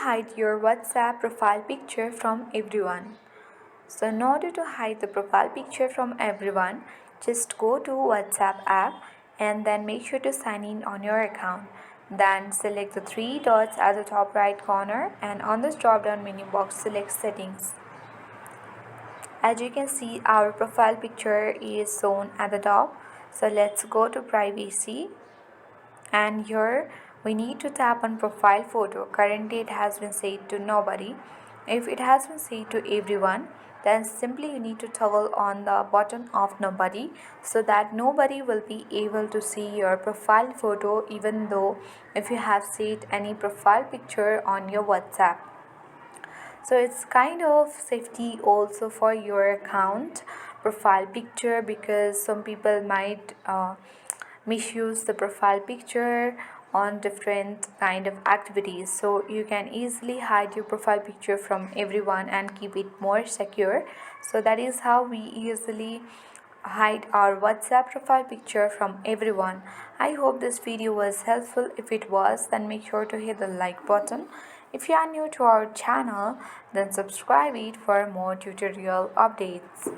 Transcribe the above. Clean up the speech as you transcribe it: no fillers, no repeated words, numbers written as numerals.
hide your WhatsApp profile picture from everyone. So in order to hide the profile picture from everyone, just go to WhatsApp app and then make sure to sign in on your account. Then select the three dots at the top right corner and on this drop down menu box select settings. As you can see, our profile picture is shown at the top. So let's go to privacy, and here we need to tap on profile photo. Currently it has been set to nobody. If it has been set to everyone, then simply you need to toggle on the button of nobody, so that nobody will be able to see your profile photo, even though if you have set any profile picture on your WhatsApp. So it's kind of safety also for your account profile picture, because some people might misuse the profile picture on different kind of activities. So you can easily hide your profile picture from everyone and keep it more secure. So that is how we easily hide our WhatsApp profile picture from everyone. I hope this video was helpful. If it was, then make sure to hit the like button. If you are new to our channel, then subscribe it for more tutorial updates.